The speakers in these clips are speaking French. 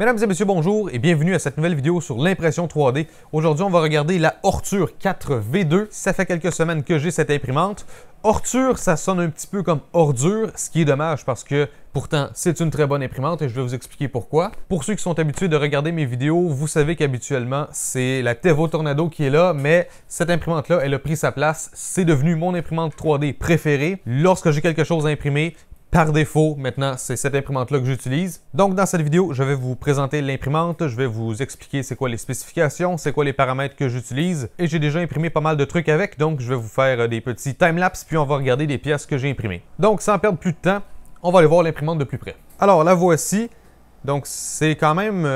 Mesdames et messieurs, bonjour et bienvenue à cette nouvelle vidéo sur l'impression 3D. Aujourd'hui, on va regarder la Ortur 4V2. Ça fait quelques semaines que j'ai cette imprimante. Ortur, ça sonne un petit peu comme ordure, ce qui est dommage parce que pourtant, c'est une très bonne imprimante et je vais vous expliquer pourquoi. Pour ceux qui sont habitués de regarder mes vidéos, vous savez qu'habituellement, c'est la Tevo Tornado qui est là, mais cette imprimante-là, elle a pris sa place. C'est devenu mon imprimante 3D préférée. Lorsque j'ai quelque chose à imprimer, par défaut, maintenant, c'est cette imprimante-là que j'utilise. Donc, dans cette vidéo, je vais vous présenter l'imprimante, je vais vous expliquer c'est quoi les spécifications, c'est quoi les paramètres que j'utilise. Et j'ai déjà imprimé pas mal de trucs avec, donc je vais vous faire des petits timelapses, puis on va regarder des pièces que j'ai imprimées. Donc, sans perdre plus de temps, on va aller voir l'imprimante de plus près. Alors, la voici. Donc, c'est quand même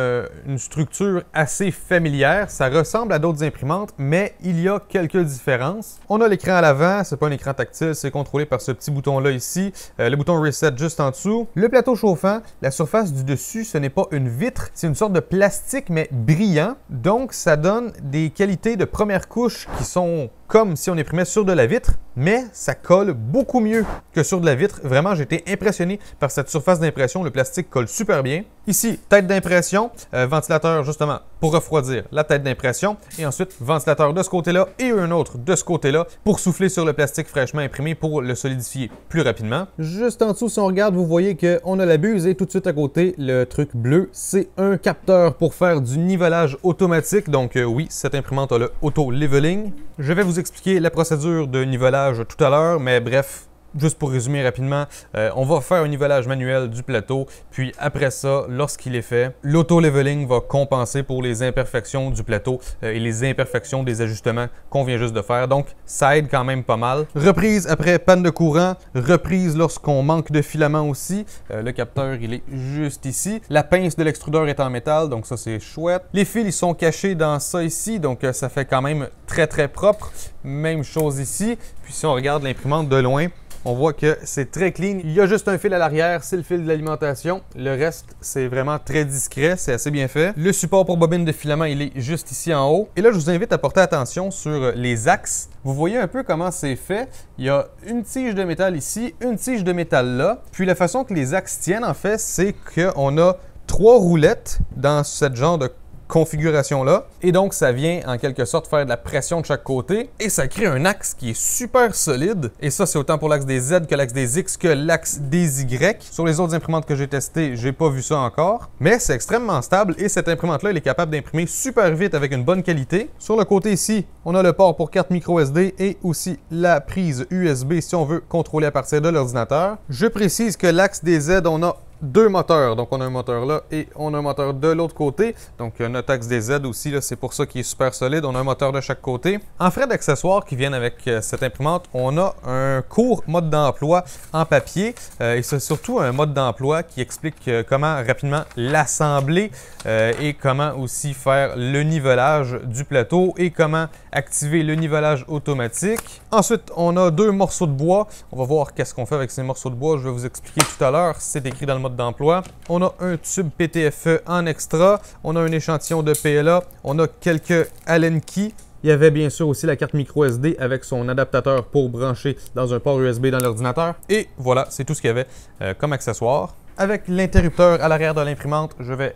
une structure assez familière. Ça ressemble à d'autres imprimantes, mais il y a quelques différences. On a l'écran à l'avant, c'est pas un écran tactile, c'est contrôlé par ce petit bouton-là ici. Le bouton Reset juste en dessous. Le plateau chauffant, la surface du dessus, ce n'est pas une vitre, c'est une sorte de plastique, mais brillant. Donc, ça donne des qualités de première couche qui sont comme si on imprimait sur de la vitre, mais ça colle beaucoup mieux que sur de la vitre. Vraiment, j'ai été impressionné par cette surface d'impression. Le plastique colle super bien. Ici, tête d'impression, ventilateur justement pour refroidir la tête d'impression. Et ensuite, ventilateur de ce côté-là et un autre de ce côté-là pour souffler sur le plastique fraîchement imprimé pour le solidifier plus rapidement. Juste en dessous, si on regarde, vous voyez qu'on a la buse et tout de suite à côté, le truc bleu, c'est un capteur pour faire du nivelage automatique. Donc oui, cette imprimante a le auto-leveling. Je vais vous expliquer la procédure de nivelage tout à l'heure, mais bref, juste pour résumer rapidement, on va faire un nivelage manuel du plateau, puis après ça, lorsqu'il est fait, l'auto-leveling va compenser pour les imperfections du plateau et les imperfections des ajustements qu'on vient juste de faire. Donc, ça aide quand même pas mal. Reprise après panne de courant, reprise lorsqu'on manque de filament aussi. Le capteur, il est juste ici. La pince de l'extrudeur est en métal, donc ça, c'est chouette. Les fils, ils sont cachés dans ça ici, donc ça fait quand même très, très propre. Même chose ici. Puis si on regarde l'imprimante de loin, on voit que c'est très clean. Il y a juste un fil à l'arrière, c'est le fil de l'alimentation. Le reste, c'est vraiment très discret, c'est assez bien fait. Le support pour bobine de filament, il est juste ici en haut. Et là, je vous invite à porter attention sur les axes. Vous voyez un peu comment c'est fait. Il y a une tige de métal ici, une tige de métal là. Puis la façon que les axes tiennent, en fait, c'est qu'on a 3 roulettes dans ce genre de configuration-là. Et donc, ça vient en quelque sorte faire de la pression de chaque côté et ça crée un axe qui est super solide. Et ça, c'est autant pour l'axe des Z que l'axe des X que l'axe des Y. Sur les autres imprimantes que j'ai testées, j'ai pas vu ça encore. Mais c'est extrêmement stable et cette imprimante-là, elle est capable d'imprimer super vite avec une bonne qualité. Sur le côté ici, on a le port pour carte micro SD et aussi la prise USB si on veut contrôler à partir de l'ordinateur. Je précise que l'axe des Z, on a 2 moteurs. Donc, on a un moteur là et on a un moteur de l'autre côté. Donc, notre axe des Z aussi, c'est pour ça qu'il est super solide. On a un moteur de chaque côté. En frais d'accessoires qui viennent avec cette imprimante, on a un court mode d'emploi en papier. Et c'est surtout un mode d'emploi qui explique comment rapidement l'assembler et comment aussi faire le nivelage du plateau et comment activer le nivelage automatique. Ensuite, on a 2 morceaux de bois. On va voir qu'est-ce qu'on fait avec ces morceaux de bois. Je vais vous expliquer tout à l'heure. C'est écrit dans le mode d'emploi. On a un tube PTFE en extra. On a un échantillon de PLA. On a quelques Allen keys. Il y avait bien sûr aussi la carte micro SD avec son adaptateur pour brancher dans un port USB dans l'ordinateur. Et voilà, c'est tout ce qu'il y avait comme accessoire. Avec l'interrupteur à l'arrière de l'imprimante, je vais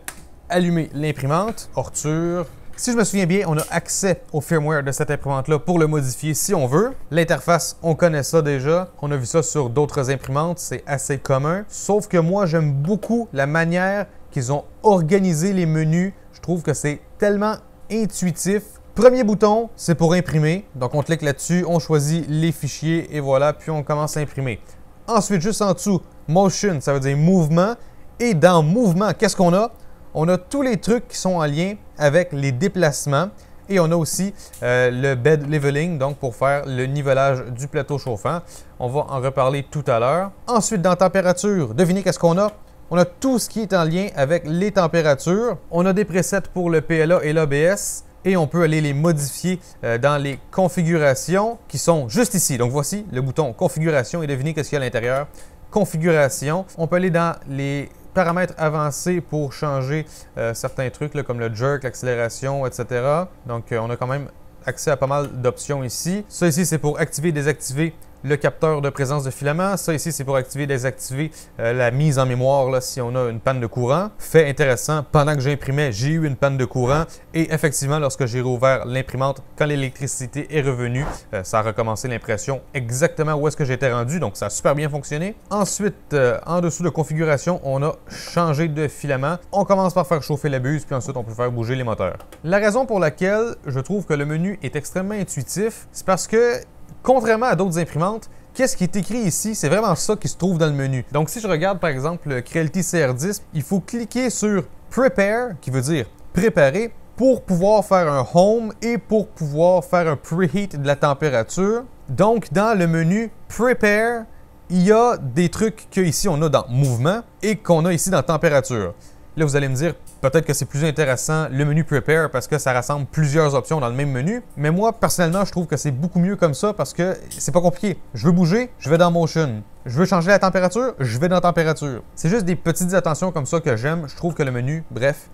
allumer l'imprimante. Ortur. Si je me souviens bien, on a accès au firmware de cette imprimante-là pour le modifier si on veut. L'interface, on connaît ça déjà. On a vu ça sur d'autres imprimantes, c'est assez commun. Sauf que moi, j'aime beaucoup la manière qu'ils ont organisé les menus. Je trouve que c'est tellement intuitif. Premier bouton, c'est pour imprimer. Donc, on clique là-dessus, on choisit les fichiers et voilà, puis on commence à imprimer. Ensuite, juste en dessous, Motion, ça veut dire mouvement. Et dans Mouvement, qu'est-ce qu'on a? On a tous les trucs qui sont en lien avec les déplacements et on a aussi le bed leveling, donc pour faire le nivelage du plateau chauffant. On va en reparler tout à l'heure. Ensuite, dans température, devinez qu'est-ce qu'on a? On a tout ce qui est en lien avec les températures. On a des presets pour le PLA et l'ABS et on peut aller les modifier dans les configurations qui sont juste ici. Donc voici le bouton configuration et devinez qu'est-ce qu'il y a à l'intérieur. Configuration. On peut aller dans les paramètres avancés pour changer certains trucs là, comme le jerk, l'accélération, etc. Donc, on a quand même accès à pas mal d'options ici. Ça ici, c'est pour activer et désactiver le capteur de présence de filament. Ça ici, c'est pour activer et désactiver la mise en mémoire là, si on a une panne de courant. Fait intéressant, pendant que j'imprimais, j'ai eu une panne de courant et effectivement, lorsque j'ai rouvert l'imprimante, quand l'électricité est revenue, ça a recommencé l'impression exactement où est-ce que j'étais rendu. Donc, ça a super bien fonctionné. Ensuite, en dessous de configuration, on a changé de filament. On commence par faire chauffer la buse, puis ensuite, on peut faire bouger les moteurs. La raison pour laquelle je trouve que le menu est extrêmement intuitif, c'est parce que contrairement à d'autres imprimantes, qu'est-ce qui est écrit ici, c'est vraiment ça qui se trouve dans le menu. Donc si je regarde par exemple le Creality CR10, il faut cliquer sur Prepare, qui veut dire préparer, pour pouvoir faire un Home et pour pouvoir faire un Preheat de la température. Donc dans le menu Prepare, il y a des trucs qu'ici on a dans Mouvement et qu'on a ici dans Température. Là, vous allez me dire, peut-être que c'est plus intéressant le menu Prepare parce que ça rassemble plusieurs options dans le même menu. Mais moi, personnellement, je trouve que c'est beaucoup mieux comme ça parce que c'est pas compliqué. Je veux bouger, je vais dans Motion. Je veux changer la température, je vais dans Température. C'est juste des petites attentions comme ça que j'aime. Je trouve que le menu, bref,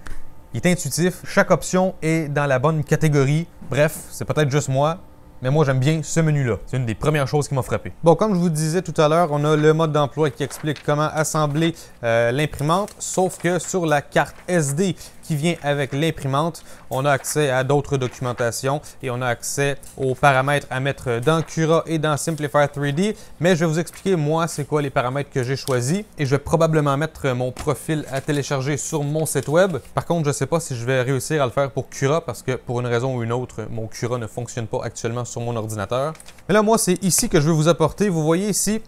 il est intuitif. Chaque option est dans la bonne catégorie. Bref, c'est peut-être juste moi. Mais moi, j'aime bien ce menu-là. C'est une des premières choses qui m'a frappé. Bon, comme je vous disais tout à l'heure, on a le mode d'emploi qui explique comment assembler l'imprimante, sauf que sur la carte SD qui vient avec l'imprimante, on a accès à d'autres documentations et on a accès aux paramètres à mettre dans Cura et dans Simplifier 3D. Mais je vais vous expliquer, moi, c'est quoi les paramètres que j'ai choisis et je vais probablement mettre mon profil à télécharger sur mon site web. Par contre, je ne sais pas si je vais réussir à le faire pour Cura parce que pour une raison ou une autre, mon Cura ne fonctionne pas actuellement sur mon ordinateur. Mais là, moi, c'est ici que je veux vous apporter. Vous voyez ici,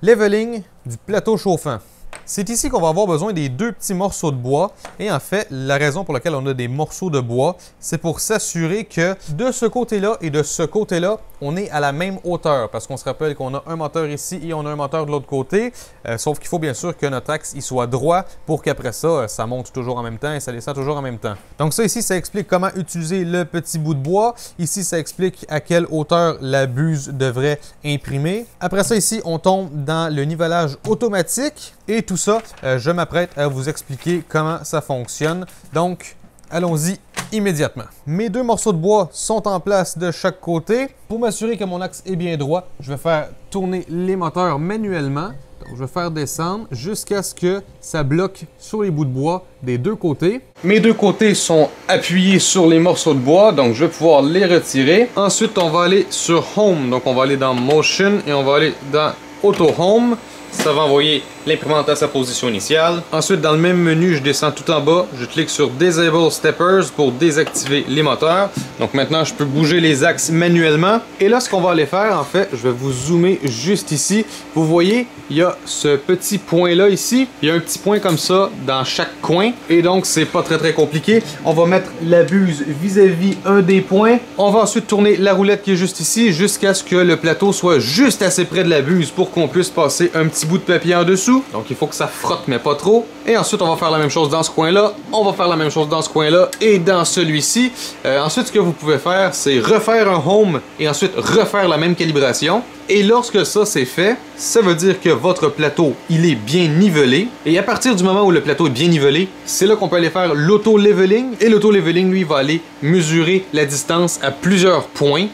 leveling du plateau chauffant. C'est ici qu'on va avoir besoin des deux petits morceaux de bois. Et en fait, la raison pour laquelle on a des morceaux de bois, c'est pour s'assurer que de ce côté-là et de ce côté-là, on est à la même hauteur. Parce qu'on se rappelle qu'on a un moteur ici et on a un moteur de l'autre côté. Sauf qu'il faut bien sûr que notre axe il soit droit pour qu'après ça, ça monte toujours en même temps et ça descend toujours en même temps. Donc ça ici, ça explique comment utiliser le petit bout de bois. Ici, ça explique à quelle hauteur la buse devrait imprimer. Après ça ici, on tombe dans le nivelage automatique. Et tout ça, je m'apprête à vous expliquer comment ça fonctionne. Donc, allons-y immédiatement. Mes deux morceaux de bois sont en place de chaque côté. Pour m'assurer que mon axe est bien droit, je vais faire tourner les moteurs manuellement. Donc, je vais faire descendre jusqu'à ce que ça bloque sur les bouts de bois des deux côtés. Mes deux côtés sont appuyés sur les morceaux de bois, donc je vais pouvoir les retirer. Ensuite, on va aller sur Home. Donc, on va aller dans Motion et on va aller dans Auto Home. Ça va envoyer l'imprimante à sa position initiale. Ensuite, dans le même menu, je descends tout en bas. Je clique sur Disable Steppers pour désactiver les moteurs. Donc maintenant, je peux bouger les axes manuellement. Et là, ce qu'on va aller faire, en fait, je vais vous zoomer juste ici. Vous voyez, il y a ce petit point-là ici. Il y a un petit point comme ça dans chaque coin. Et donc, c'est pas très compliqué. On va mettre la buse vis-à-vis un des points. On va ensuite tourner la roulette qui est juste ici jusqu'à ce que le plateau soit juste assez près de la buse pour qu'on puisse passer un petit bout de papier en dessous. Donc il faut que ça frotte mais pas trop. Et ensuite on va faire la même chose dans ce coin là. On va faire la même chose dans ce coin là et dans celui-ci. Ensuite ce que vous pouvez faire c'est refaire un home et ensuite refaire la même calibration. Et lorsque ça c'est fait, ça veut dire que votre plateau il est bien nivelé. Et à partir du moment où le plateau est bien nivelé, c'est là qu'on peut aller faire l'auto-leveling. Et l'auto-leveling lui va aller mesurer la distance à plusieurs points.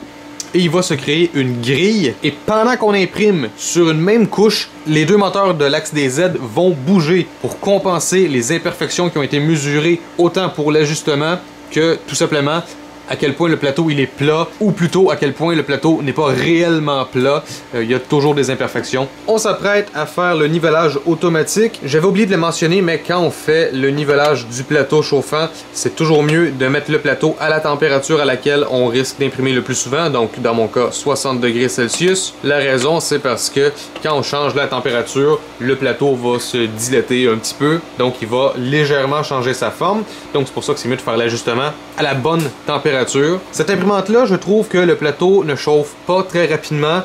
Et il va se créer une grille. Et pendant qu'on imprime sur une même couche, les deux moteurs de l'axe des Z vont bouger pour compenser les imperfections qui ont été mesurées autant pour l'ajustement que tout simplement à quel point le plateau il est plat ou plutôt à quel point le plateau n'est pas réellement plat. Il y a toujours des imperfections. On s'apprête à faire le nivelage automatique. J'avais oublié de le mentionner, mais quand on fait le nivelage du plateau chauffant, c'est toujours mieux de mettre le plateau à la température à laquelle on risque d'imprimer le plus souvent. Donc dans mon cas 60 degrés Celsius. La raison c'est parce que quand on change la température, le plateau va se dilater un petit peu. Donc il va légèrement changer sa forme. Donc c'est pour ça que c'est mieux de faire l'ajustement à la bonne température. Cette imprimante-là, je trouve que le plateau ne chauffe pas très rapidement.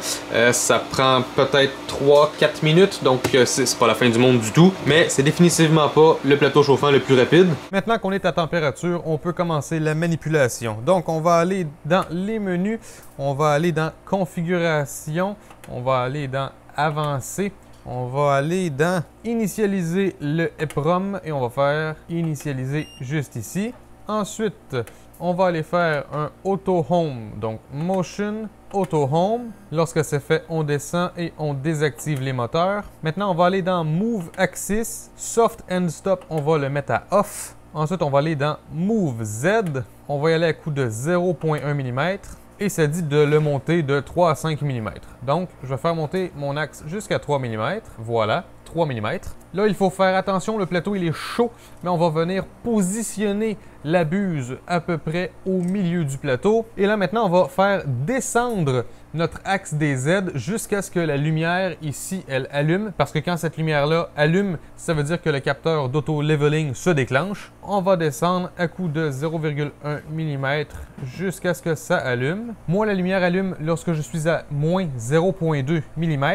Ça prend peut-être 3-4 minutes, donc c'est pas la fin du monde du tout. Mais c'est définitivement pas le plateau chauffant le plus rapide. Maintenant qu'on est à température, on peut commencer la manipulation. Donc on va aller dans les menus, on va aller dans Configuration, on va aller dans Avancer. On va aller dans Initialiser le EEPROM et on va faire Initialiser juste ici. Ensuite, on va aller faire un Auto Home, donc Motion, Auto Home. Lorsque c'est fait, on descend et on désactive les moteurs. Maintenant, on va aller dans Move Axis. Soft End Stop, on va le mettre à Off. Ensuite, on va aller dans Move Z. On va y aller à coup de 0,1 mm. Et ça dit de le monter de 3 à 5 mm. Donc, je vais faire monter mon axe jusqu'à 3 mm. Voilà, 3 mm. Là, il faut faire attention, le plateau il est chaud, mais on va venir positionner la buse à peu près au milieu du plateau. Et là, maintenant, on va faire descendre notre axe des Z jusqu'à ce que la lumière ici, elle allume. Parce que quand cette lumière-là allume, ça veut dire que le capteur d'auto-leveling se déclenche. On va descendre à coup de 0,1 mm jusqu'à ce que ça allume. Moi, la lumière allume lorsque je suis à moins 0,2 mm.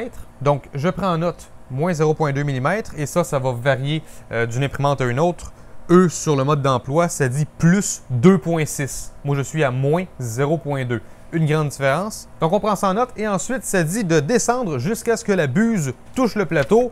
Donc, je prends en note moins 0,2 mm et ça va varier d'une imprimante à une autre. Eux, sur le mode d'emploi, ça dit plus 2,6. Moi, je suis à moins 0,2. Une grande différence. Donc, on prend ça en note et ensuite, ça dit de descendre jusqu'à ce que la buse touche le plateau.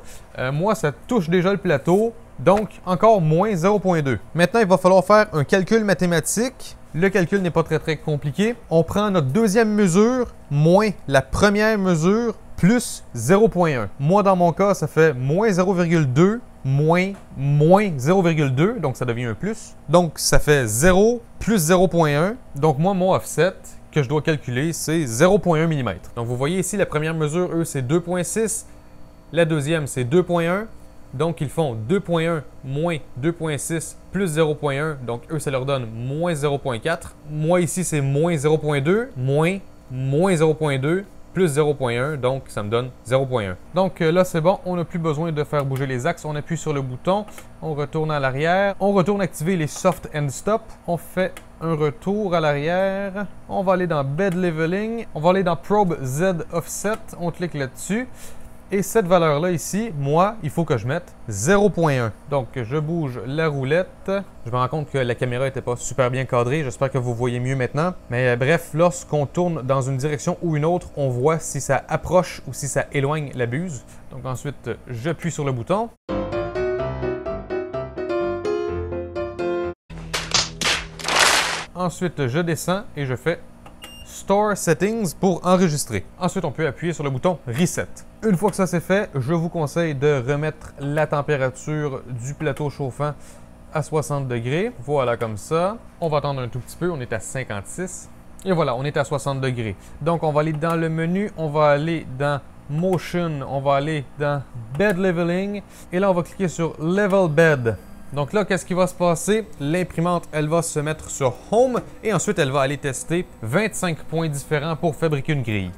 Moi, ça touche déjà le plateau, donc encore moins 0,2. Maintenant, il va falloir faire un calcul mathématique. Le calcul n'est pas très compliqué. On prend notre deuxième mesure moins la première mesure plus 0,1. Moi, dans mon cas, ça fait moins 0,2 moins 0,2, donc ça devient un plus. Donc, ça fait 0 plus 0,1. Donc, moi, mon offset que je dois calculer, c'est 0,1 mm. Donc, vous voyez ici, la première mesure, eux, c'est 2,6. La deuxième, c'est 2,1. Donc, ils font 2,1 moins 2,6 plus 0,1. Donc, eux, ça leur donne moins 0,4. Moi, ici, c'est moins 0,2 moins 0,2 plus 0,1, donc ça me donne 0,1. Donc là, c'est bon, on n'a plus besoin de faire bouger les axes. On appuie sur le bouton, on retourne à l'arrière, on retourne activer les Soft End Stop, on fait un retour à l'arrière, on va aller dans Bed Leveling, on va aller dans Probe Z Offset, on clique là-dessus. Et cette valeur-là ici, moi, il faut que je mette 0,1. Donc, je bouge la roulette. Je me rends compte que la caméra n'était pas super bien cadrée. J'espère que vous voyez mieux maintenant. Mais bref, lorsqu'on tourne dans une direction ou une autre, on voit si ça approche ou si ça éloigne la buse. Donc ensuite, j'appuie sur le bouton. Ensuite, je descends et je fais Store Settings pour enregistrer. Ensuite, on peut appuyer sur le bouton Reset. Une fois que ça c'est fait, je vous conseille de remettre la température du plateau chauffant à 60 degrés. Voilà, comme ça. On va attendre un tout petit peu, on est à 56. Et voilà, on est à 60 degrés. Donc, on va aller dans le menu, on va aller dans Motion, on va aller dans Bed Leveling. Et là, on va cliquer sur Level Bed. Donc là, qu'est-ce qui va se passer? L'imprimante, elle va se mettre sur Home et ensuite, elle va aller tester 25 points différents pour fabriquer une grille.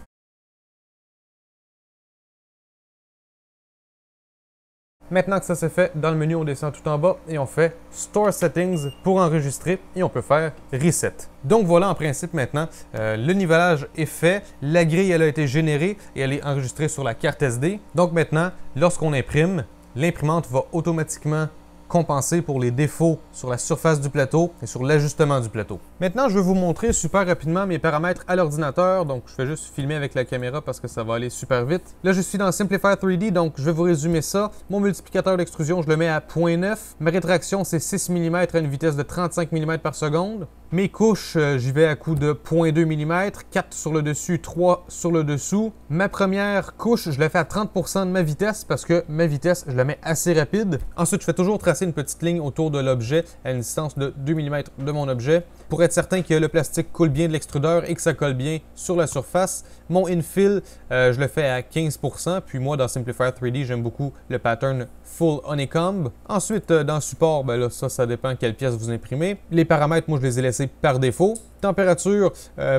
Maintenant que ça c'est fait, dans le menu, on descend tout en bas et on fait Store Settings pour enregistrer et on peut faire Reset. Donc voilà, en principe maintenant, le nivelage est fait, la grille elle a été générée et elle est enregistrée sur la carte SD. Donc maintenant, lorsqu'on imprime, l'imprimante va automatiquement compenser pour les défauts sur la surface du plateau et sur l'ajustement du plateau. Maintenant, je vais vous montrer super rapidement mes paramètres à l'ordinateur. Donc, je vais juste filmer avec la caméra parce que ça va aller super vite. Là, je suis dans Simplify 3D, donc je vais vous résumer ça. Mon multiplicateur d'extrusion, je le mets à 0,9. Ma rétraction, c'est 6 mm à une vitesse de 35 mm par seconde. Mes couches, j'y vais à coup de 0,2 mm, 4 sur le dessus, 3 sur le dessous. Ma première couche, je la fais à 30% de ma vitesse parce que ma vitesse, je la mets assez rapide. Ensuite, je fais toujours tracer une petite ligne autour de l'objet à une distance de 2 mm de mon objet pour être certain que le plastique coule bien de l'extrudeur et que ça colle bien sur la surface. Mon infill, je le fais à 15%, puis moi, dans Simplify 3D, j'aime beaucoup le pattern Full Honeycomb. Ensuite, dans Support, ben là, ça dépend quelle pièce vous imprimez. Les paramètres, moi, je les ai laissés par défaut. Température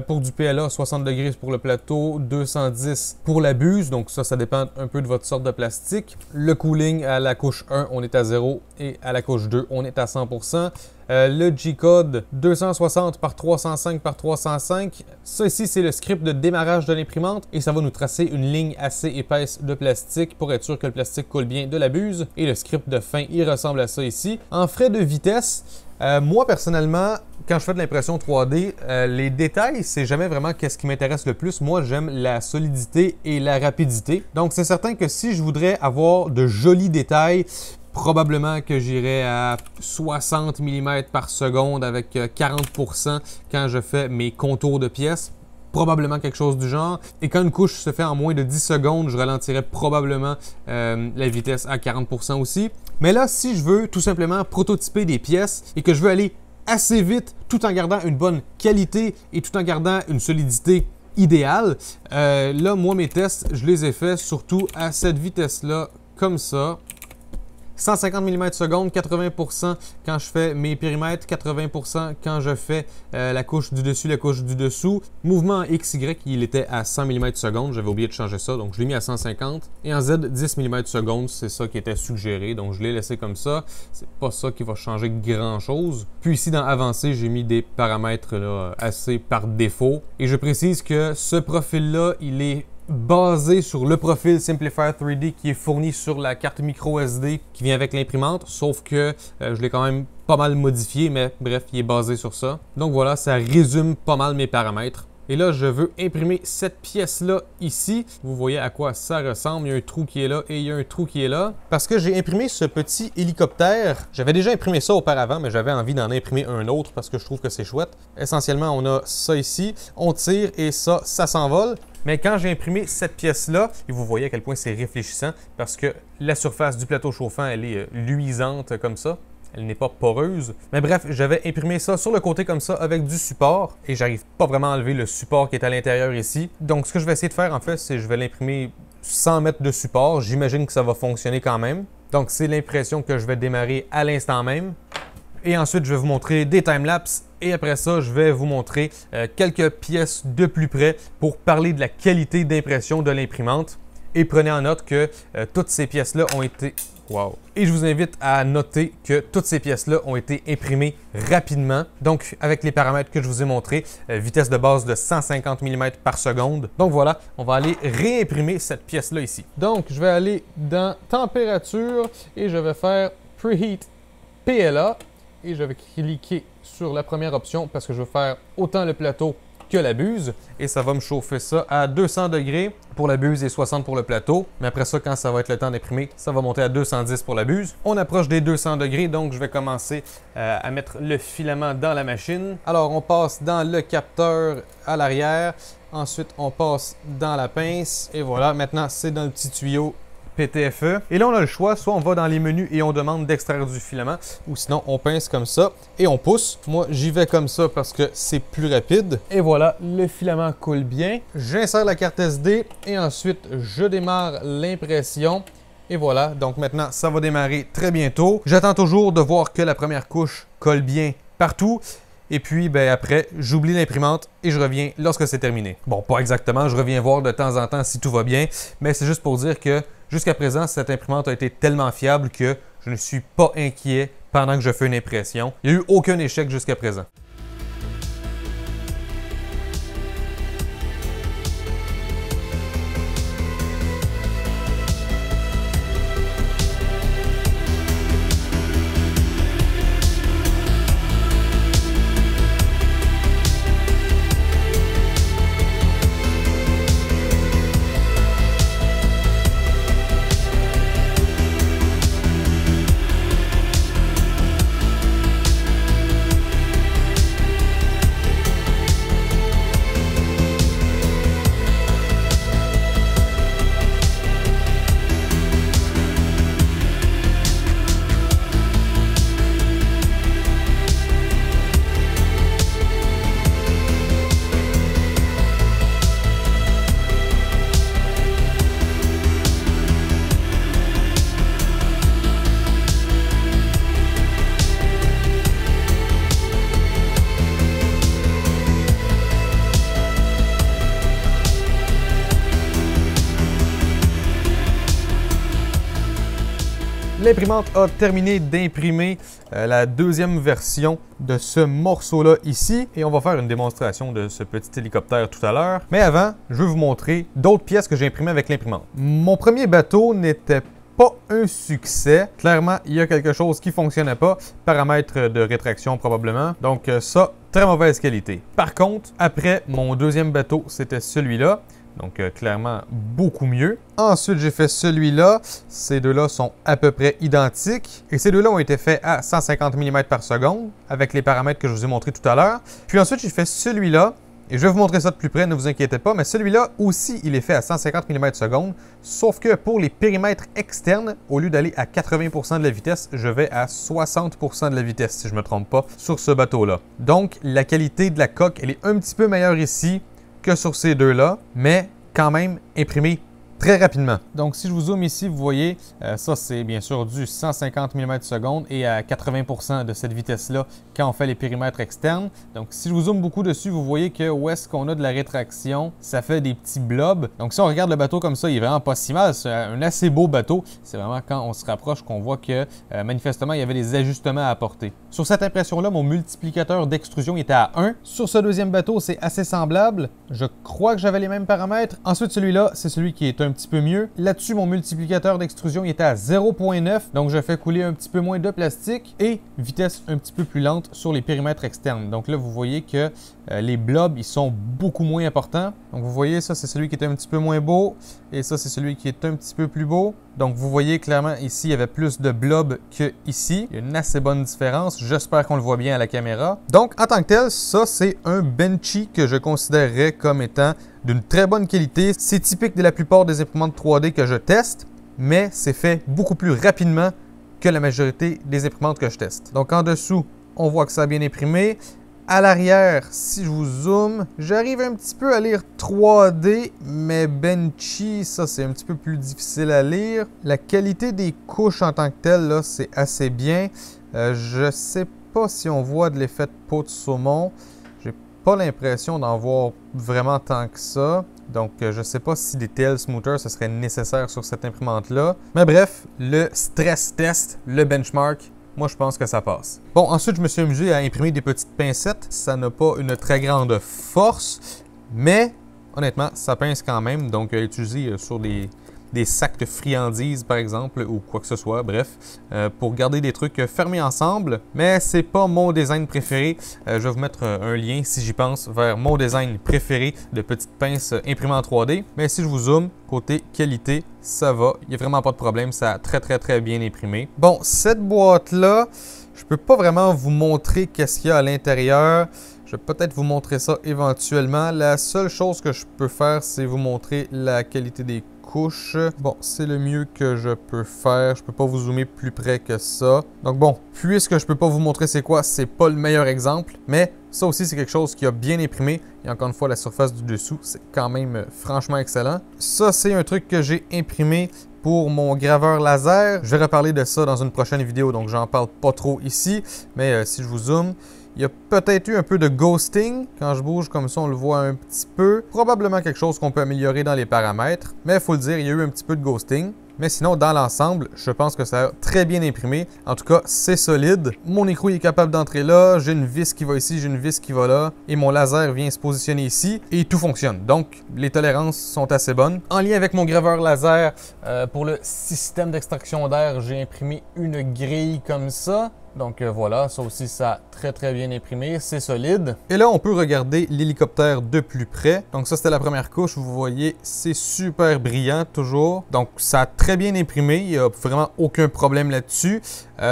pour du PLA, 60 degrés pour le plateau, 210 pour la buse. Donc ça dépend un peu de votre sorte de plastique. Le cooling à la couche 1, on est à 0 et à la couche 2, on est à 100%. Le G-code 260 par 305 par 305. Ça ici, c'est le script de démarrage de l'imprimante et ça va nous tracer une ligne assez épaisse de plastique pour être sûr que le plastique coule bien de la buse. Et le script de fin, il ressemble à ça ici. En frais de vitesse, moi personnellement, quand je fais de l'impression 3D, les détails, c'est jamais vraiment qu'est-ce qui m'intéresse le plus. Moi, j'aime la solidité et la rapidité. Donc, c'est certain que si je voudrais avoir de jolis détails, probablement que j'irai à 60 mm par seconde avec 40% quand je fais mes contours de pièces. probablement quelque chose du genre. Et quand une couche se fait en moins de 10 secondes, je ralentirais probablement la vitesse à 40% aussi. Mais là, si je veux tout simplement prototyper des pièces et que je veux aller assez vite tout en gardant une bonne qualité et tout en gardant une solidité idéale, là, moi, mes tests, je les ai faits surtout à cette vitesse-là, comme ça. 150 mm/s, 80% quand je fais mes périmètres, 80% quand je fais la couche du dessus, la couche du dessous. Mouvement XY, il était à 100 mm/s, j'avais oublié de changer ça, donc je l'ai mis à 150. Et en Z, 10 mm/s, c'est ça qui était suggéré, donc je l'ai laissé comme ça. C'est pas ça qui va changer grand-chose. Puis ici, dans Avancé, j'ai mis des paramètres là, assez par défaut. Et je précise que ce profil-là, il est basé sur le profil Simplifier 3D qui est fourni sur la carte micro SD qui vient avec l'imprimante, sauf que je l'ai quand même pas mal modifié, mais bref, il est basé sur ça. Donc voilà, ça résume pas mal mes paramètres. Et là, je veux imprimer cette pièce-là ici. Vous voyez à quoi ça ressemble. Il y a un trou qui est là et il y a un trou qui est là. Parce que j'ai imprimé ce petit hélicoptère. J'avais déjà imprimé ça auparavant, mais j'avais envie d'en imprimer un autre parce que je trouve que c'est chouette. Essentiellement, on a ça ici. On tire et ça s'envole. Mais quand j'ai imprimé cette pièce-là, et vous voyez à quel point c'est réfléchissant parce que la surface du plateau chauffant, elle est luisante comme ça. Elle n'est pas poreuse. Mais bref, j'avais imprimé ça sur le côté comme ça avec du support et j'arrive pas vraiment à enlever le support qui est à l'intérieur ici. Donc ce que je vais essayer de faire en fait, c'est que je vais l'imprimer sans mettre de support. J'imagine que ça va fonctionner quand même. Donc c'est l'impression que je vais démarrer à l'instant même. Et ensuite, je vais vous montrer des timelapses. Et après ça, je vais vous montrer quelques pièces de plus près pour parler de la qualité d'impression de l'imprimante. Et prenez en note que toutes ces pièces-là ont été... Wow! Et je vous invite à noter que toutes ces pièces-là ont été imprimées rapidement. Donc, avec les paramètres que je vous ai montrés, vitesse de base de 150 mm/s. Donc voilà, on va aller réimprimer cette pièce-là ici. Donc, je vais aller dans Température et je vais faire Preheat PLA. Et je vais cliquer sur la première option parce que je veux faire autant le plateau que la buse. Et ça va me chauffer ça à 200 degrés pour la buse et 60 pour le plateau. Mais après ça, quand ça va être le temps d'imprimer, ça va monter à 210 pour la buse. On approche des 200 degrés, donc je vais commencer à mettre le filament dans la machine. Alors, on passe dans le capteur à l'arrière. Ensuite, on passe dans la pince. Et voilà, maintenant, c'est dans le petit tuyau PTFE. Et là, on a le choix, soit on va dans les menus et on demande d'extraire du filament, ou sinon on pince comme ça et on pousse. Moi, j'y vais comme ça parce que c'est plus rapide. Et voilà, le filament coule bien. J'insère la carte SD et ensuite, je démarre l'impression. Et voilà, donc maintenant, ça va démarrer très bientôt. J'attends toujours de voir que la première couche colle bien partout. Et puis, ben après, j'oublie l'imprimante et je reviens lorsque c'est terminé. Bon, pas exactement, je reviens voir de temps en temps si tout va bien, mais c'est juste pour dire que jusqu'à présent, cette imprimante a été tellement fiable que je ne suis pas inquiet pendant que je fais une impression. Il n'y a eu aucun échec jusqu'à présent. L'imprimante a terminé d'imprimer la deuxième version de ce morceau-là ici. Et on va faire une démonstration de ce petit hélicoptère tout à l'heure. Mais avant, je vais vous montrer d'autres pièces que j'ai imprimées avec l'imprimante. Mon premier bateau n'était pas un succès. Clairement, il y a quelque chose qui ne fonctionnait pas. Paramètres de rétraction probablement. Donc ça, très mauvaise qualité. Par contre, après, mon deuxième bateau, c'était celui-là. Donc, clairement, beaucoup mieux. Ensuite, j'ai fait celui-là. Ces deux-là sont à peu près identiques. Et ces deux-là ont été faits à 150 mm/s avec les paramètres que je vous ai montrés tout à l'heure. Puis ensuite, j'ai fait celui-là Et je vais vous montrer ça de plus près, ne vous inquiétez pas. Mais celui-là aussi, il est fait à 150 mm/s. Sauf que pour les périmètres externes, au lieu d'aller à 80% de la vitesse, je vais à 60% de la vitesse, si je ne me trompe pas, sur ce bateau-là. Donc, la qualité de la coque, elle est un petit peu meilleure ici que sur ces deux-là, mais quand même imprimée très rapidement. Donc, si je vous zoome ici, vous voyez, ça c'est bien sûr du 150 mm/s et à 80% de cette vitesse-là quand on fait les périmètres externes. Donc, si je vous zoome beaucoup dessus, vous voyez que où est-ce qu'on a de la rétraction, ça fait des petits blobs. Donc, si on regarde le bateau comme ça, il est vraiment pas si mal. C'est un assez beau bateau. C'est vraiment quand on se rapproche qu'on voit que manifestement, il y avait des ajustements à apporter. Sur cette impression-là, mon multiplicateur d'extrusion était à 1. Sur ce deuxième bateau, c'est assez semblable. Je crois que j'avais les mêmes paramètres. Ensuite, celui-là, c'est celui qui est un petit peu mieux. Là-dessus, mon multiplicateur d'extrusion était à 0.9, donc je fais couler un petit peu moins de plastique et vitesse un petit peu plus lente sur les périmètres externes. Donc là, vous voyez que les blobs, ils sont beaucoup moins importants. Donc vous voyez, ça, c'est celui qui est un petit peu moins beau et ça, c'est celui qui est un petit peu plus beau. Donc vous voyez clairement ici, il y avait plus de blobs qu'ici. Il y a une assez bonne différence. J'espère qu'on le voit bien à la caméra. Donc en tant que tel, ça, c'est un Benchy que je considérerais comme étant d'une très bonne qualité. C'est typique de la plupart des imprimantes 3D que je teste, mais c'est fait beaucoup plus rapidement que la majorité des imprimantes que je teste. Donc en dessous, on voit que ça a bien imprimé. À l'arrière, si je vous zoome, j'arrive un petit peu à lire 3D, mais Benchy, ça c'est un petit peu plus difficile à lire. La qualité des couches en tant que telle, là, c'est assez bien. Je sais pas si on voit de l'effet de peau de saumon. J'ai pas l'impression d'en voir vraiment tant que ça. Donc, je ne sais pas si des TL Smoother, ce serait nécessaire sur cette imprimante-là. Mais bref, le stress test, le benchmark, moi, je pense que ça passe. Bon, ensuite, je me suis amusé à imprimer des petites pincettes. Ça n'a pas une très grande force, mais honnêtement, ça pince quand même. Donc, utilisé sur des sacs de friandises, par exemple, ou quoi que ce soit, bref, pour garder des trucs fermés ensemble. Mais c'est pas mon design préféré. Je vais vous mettre un lien, si j'y pense, vers mon design préféré de petites pinces imprimées en 3D. Mais si je vous zoome, côté qualité, ça va. Il n'y a vraiment pas de problème. Ça a très bien imprimé. Bon, cette boîte-là, je peux pas vraiment vous montrer qu'est-ce qu'il y a à l'intérieur. Je vais peut-être vous montrer ça éventuellement. La seule chose que je peux faire, c'est vous montrer la qualité des couches. Bon, c'est le mieux que je peux faire. Je peux pas vous zoomer plus près que ça. Donc bon, puisque je peux pas vous montrer c'est quoi, c'est pas le meilleur exemple, mais ça aussi c'est quelque chose qui a bien imprimé. Et encore une fois, la surface du dessous, c'est quand même franchement excellent. Ça, c'est un truc que j'ai imprimé pour mon graveur laser. Je vais reparler de ça dans une prochaine vidéo, donc j'en parle pas trop ici. Mais si je vous zoome, il y a peut-être eu un peu de ghosting. Quand je bouge comme ça, on le voit un petit peu. Probablement quelque chose qu'on peut améliorer dans les paramètres. Mais il faut le dire, il y a eu un petit peu de ghosting. Mais sinon, dans l'ensemble, je pense que ça a très bien imprimé. En tout cas, c'est solide. Mon écrou est capable d'entrer là. J'ai une vis qui va ici, j'ai une vis qui va là. Et mon laser vient se positionner ici. Et tout fonctionne. Donc, les tolérances sont assez bonnes. En lien avec mon graveur laser, pour le système d'extraction d'air, j'ai imprimé une grille comme ça. Donc voilà, ça aussi, ça a très bien imprimé, c'est solide. Et là, on peut regarder l'hélicoptère de plus près. Donc ça, c'était la première couche, vous voyez, c'est super brillant toujours. Donc ça a très bien imprimé, il n'y a vraiment aucun problème là-dessus.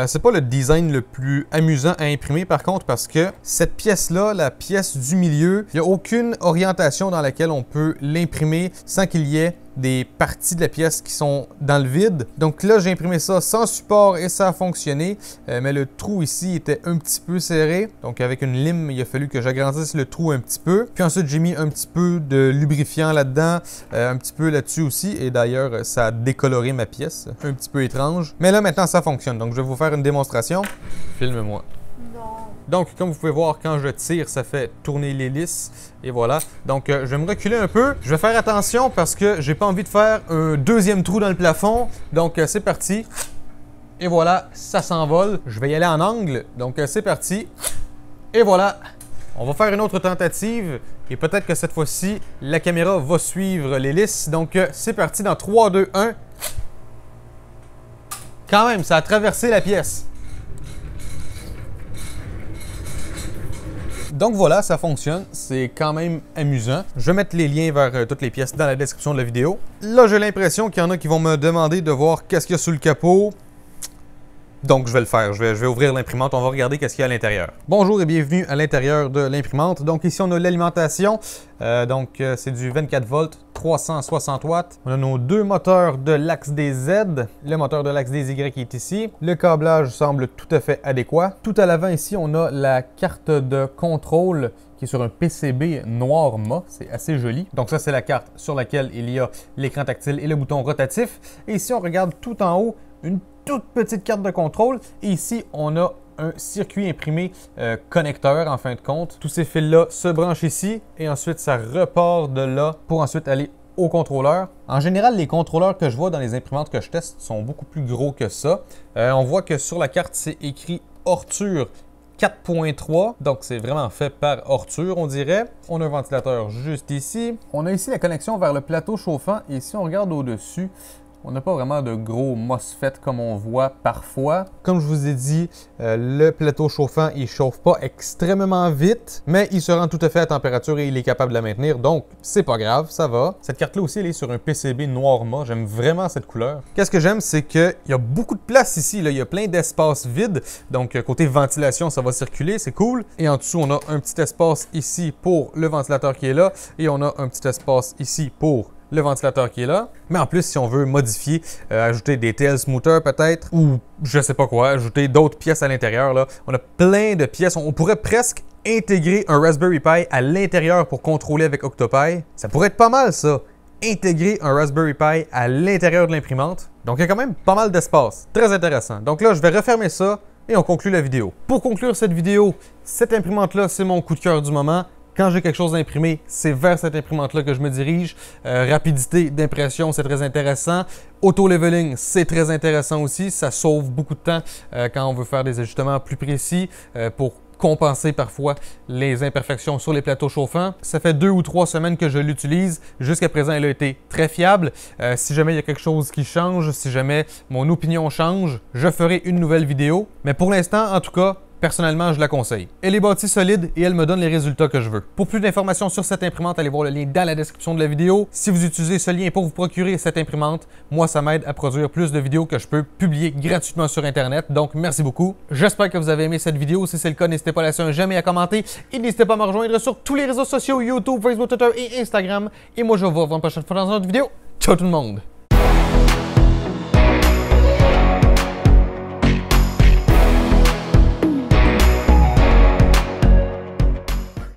C'est pas le design le plus amusant à imprimer par contre, parce que cette pièce-là, la pièce du milieu, il n'y a aucune orientation dans laquelle on peut l'imprimer sans qu'il y ait des parties de la pièce qui sont dans le vide. Donc là, j'ai imprimé ça sans support et ça a fonctionné. Mais le trou ici était un petit peu serré. Donc avec une lime, il a fallu que j'agrandisse le trou un petit peu. Puis ensuite, j'ai mis un petit peu de lubrifiant là-dedans, un petit peu là-dessus aussi. Et d'ailleurs, ça a décoloré ma pièce. Un petit peu étrange. Mais là, maintenant, ça fonctionne. Donc je vais vous faire une démonstration. Filme-moi. Donc, comme vous pouvez voir, quand je tire, ça fait tourner l'hélice. Et voilà. Donc, je vais me reculer un peu. Je vais faire attention parce que j'ai pas envie de faire un deuxième trou dans le plafond. Donc, c'est parti. Et voilà, ça s'envole. Je vais y aller en angle. Donc, c'est parti. Et voilà. On va faire une autre tentative. Et peut-être que cette fois-ci, la caméra va suivre l'hélice. Donc, c'est parti dans 3, 2, 1. Quand même, ça a traversé la pièce. Donc voilà, ça fonctionne, c'est quand même amusant. Je vais mettre les liens vers toutes les pièces dans la description de la vidéo. Là, j'ai l'impression qu'il y en a qui vont me demander de voir qu'est-ce qu'il y a sous le capot. Donc, je vais le faire. Je vais ouvrir l'imprimante. On va regarder qu'est-ce qu'il y a à l'intérieur. Bonjour et bienvenue à l'intérieur de l'imprimante. Donc, ici, on a l'alimentation. C'est du 24 volts, 360 watts. On a nos deux moteurs de l'axe des Z. Le moteur de l'axe des Y qui est ici. Le câblage semble tout à fait adéquat. Tout à l'avant, ici, on a la carte de contrôle qui est sur un PCB noir mat. C'est assez joli. Donc ça, c'est la carte sur laquelle il y a l'écran tactile et le bouton rotatif. Et ici, on regarde tout en haut une toute petite carte de contrôle. Et ici, on a un circuit imprimé connecteur en fin de compte. Tous ces fils-là se branchent ici et ensuite, ça repart de là pour ensuite aller au contrôleur. En général, les contrôleurs que je vois dans les imprimantes que je teste sont beaucoup plus gros que ça. On voit que sur la carte, c'est écrit Ortur 4.3, donc c'est vraiment fait par Ortur, on dirait. On a un ventilateur juste ici. On a ici la connexion vers le plateau chauffant et si on regarde au-dessus, on n'a pas vraiment de gros MOSFET comme on voit parfois. Comme je vous ai dit, le plateau chauffant, il ne chauffe pas extrêmement vite, mais il se rend tout à fait à température et il est capable de la maintenir, donc c'est pas grave, ça va. Cette carte-là aussi, elle est sur un PCB noir mat. J'aime vraiment cette couleur. Qu'est-ce que j'aime, c'est qu'il y a beaucoup de place ici. Là. Il y a plein d'espaces vides, donc côté ventilation, ça va circuler, c'est cool. Et en dessous, on a un petit espace ici pour le ventilateur qui est là, et on a un petit espace ici pour le ventilateur qui est là. Mais en plus, si on veut modifier, ajouter des TL smoother peut-être, ou je sais pas quoi, ajouter d'autres pièces à l'intérieur, là, on a plein de pièces. On pourrait presque intégrer un Raspberry Pi à l'intérieur pour contrôler avec Octopi. Ça pourrait être pas mal, ça. Intégrer un Raspberry Pi à l'intérieur de l'imprimante. Donc, il y a quand même pas mal d'espace. Très intéressant. Donc là, je vais refermer ça et on conclut la vidéo. Pour conclure cette vidéo, cette imprimante-là, c'est mon coup de cœur du moment. Quand j'ai quelque chose à imprimer, c'est vers cette imprimante-là que je me dirige. Rapidité d'impression, c'est très intéressant. Auto-leveling, c'est très intéressant aussi. Ça sauve beaucoup de temps quand on veut faire des ajustements plus précis pour compenser parfois les imperfections sur les plateaux chauffants. Ça fait 2 ou 3 semaines que je l'utilise. Jusqu'à présent, elle a été très fiable. Si jamais il y a quelque chose qui change, si jamais mon opinion change, je ferai une nouvelle vidéo. Mais pour l'instant, en tout cas, personnellement, je la conseille. Elle est bâtie solide et elle me donne les résultats que je veux. Pour plus d'informations sur cette imprimante, allez voir le lien dans la description de la vidéo. Si vous utilisez ce lien pour vous procurer cette imprimante, moi, ça m'aide à produire plus de vidéos que je peux publier gratuitement sur Internet. Donc, merci beaucoup. J'espère que vous avez aimé cette vidéo. Si c'est le cas, n'hésitez pas à laisser un j'aime et à commenter. Et n'hésitez pas à me rejoindre sur tous les réseaux sociaux, YouTube, Facebook, Twitter et Instagram. Et moi, je vous revois une prochaine fois dans une autre vidéo. Ciao tout le monde!